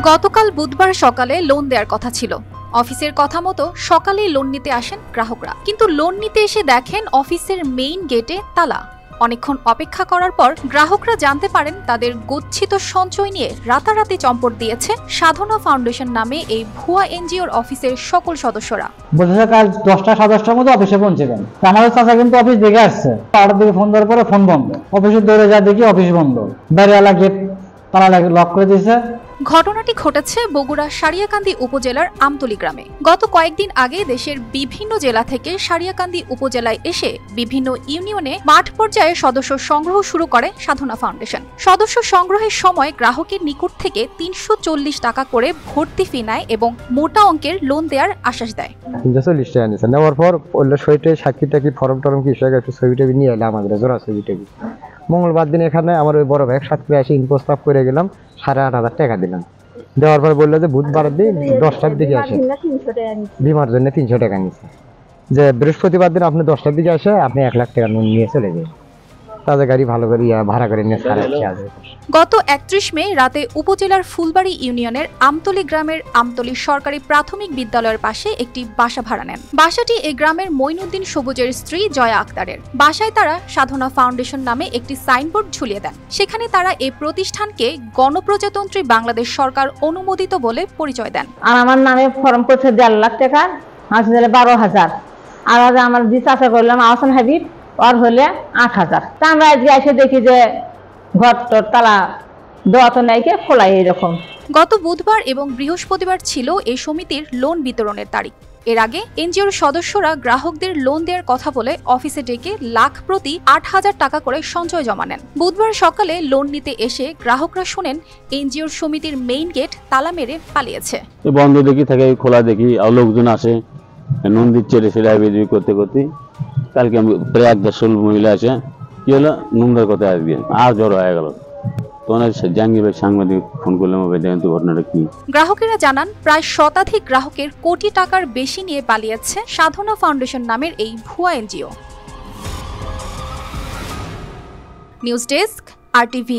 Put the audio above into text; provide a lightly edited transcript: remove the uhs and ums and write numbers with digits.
গতকাল বুধবার সকালে লোন দেওয়ার কথা ছিল। অফিসের কথা মতো সকালেই লোন নিতে আসেন গ্রাহকরা, কিন্তু লোন নিতে এসে দেখেন অফিসের মেইন গেটে তালা। অনেকক্ষণ অপেক্ষা করার পর গ্রাহকরা জানতে পারেন তাদের গচ্ছিত সঞ্চয় নিয়ে রাতারাতি চম্পট দিয়েছে সাধনা ফাউন্ডেশন নামে এই ভুয়া এনজিওর অফিসের সকল সদস্যরা। বলছে কাল 10টা 10:30টার মধ্যে অফিসে পৌঁছবেন। আমাদের চাচা কিন্তু অফিস দেখে আসছে, 8টার দিকে ফোন দেওয়ার পরে ফোন বন্ধ। অফিসে দৌড়ে যা দেখি অফিস বন্ধ, বাইরেওয়ালা গেট তালা লক করে দিয়েছে। ঘটনাটি ঘটেছে বগুড়া সারিয়াকান্দি উপজেলার আমতলী গ্রামে। গত কয়েকদিন আগে দেশের বিভিন্ন জেলা থেকে সারিয়াকান্দি উপজেলায় এসে বিভিন্ন ইউনিয়নে মাঠ পর্যায়ে সদস্য সংগ্রহ শুরু করে সাধনা ফাউন্ডেশন। সদস্য সংগ্রহের সময় গ্রাহকের নিকট থেকে 340 টাকা করে ভর্তি ফি নেয় এবং মোটা অঙ্কের লোন দেওয়ার আশ্বাস দেয়। 340 টাকা নিয়েছে, নেওয়ার পর ওইটা সইটে সাক্ষী টাকি ফর্ম টর্ম কি সব একটু ছবিটা নিয়ে এলাম আমাদের জোড়া ছবিটাকে। মঙ্গলবার দিন এখানে আমার ওই বড় ভাই সাথে এসে প্রস্তাব করে গেলাম, 8,500 টাকা দিলাম। দেওয়ার পর বললো যে বুধবার দিন 10টার দিকে আসে, বিমার জন্য 300 টাকা নিচ্ছে, যে বৃহস্পতিবার দিন আপনি 10টার দিকে আসে আপনি 1 লাখ টাকা লোন নিয়ে চলে যান। তাদের গাড়ি ভালো করে ভাড়া করে নিয়ে ছাড়াচ্ছে। গত 31 মে রাতে উপজেলার ফুলবাড়ি ইউনিয়নের আমতলী গ্রামের আমতলী সরকারি প্রাথমিক বিদ্যালয়ের পাশে একটি বাসা ভাড়া নেন। বাসাটি এই গ্রামের মঈনুদ্দিন সবুজের স্ত্রী জয়া আক্তারের। বাসায় তারা সাধনা ফাউন্ডেশন নামে একটি সাইনবোর্ড ঝুলিয়ে দেন। সেখানে তারা এই প্রতিষ্ঠানকে গণপ্রজাতন্ত্রী বাংলাদেশ সরকার অনুমোদিত বলে পরিচয় দেন। আর আমার নামে ফর্ম করছে 1.5 লাখ টাকা, হাসি 12,000। আর আমার যে চাষা করলাম আহসান হাবিব, ওর হলে 8,000। তা আমরা আজকে এসে দেখি যে ঘর তোর তালা দেওয়া তো নাই, কে খোলাই এরকম। গত বুধবার এবং বৃহস্পতিবার ছিল এই সমিতির লোন বিতরণের তারিখ। এর আগে এনজিওর সদস্যরা গ্রাহকদের লোন দেওয়ার কথা বলে অফিসে ডেকে লাখ প্রতি 8,000 টাকা করে সঞ্চয় জমা নেন। বুধবার সকালে লোন নিতে এসে গ্রাহকরা শুনেন এনজিওর সমিতির মেইন গেট তালা মেরে পালিয়েছে। বন্ধ দেখি থাকে, খোলা দেখি, আর লোকজন আসে লোন দিচ্ছে সেটা করতে করতে কালকে প্রায় 1-100 মহিলা আছে। কি হলো, নোংরার কথা আজকে আর জড়ো হয়ে গেল। জাহাঙ্গীর সাংবাদিক ফোন করলাম, ঘটনাটা কি। গ্রাহকেরা জানান প্রায় শতাধিক গ্রাহকের কোটি টাকার বেশি নিয়ে পালিয়েছে সাধনা ফাউন্ডেশন নামের এই ভুয়া এনজিও। News desk, RTV।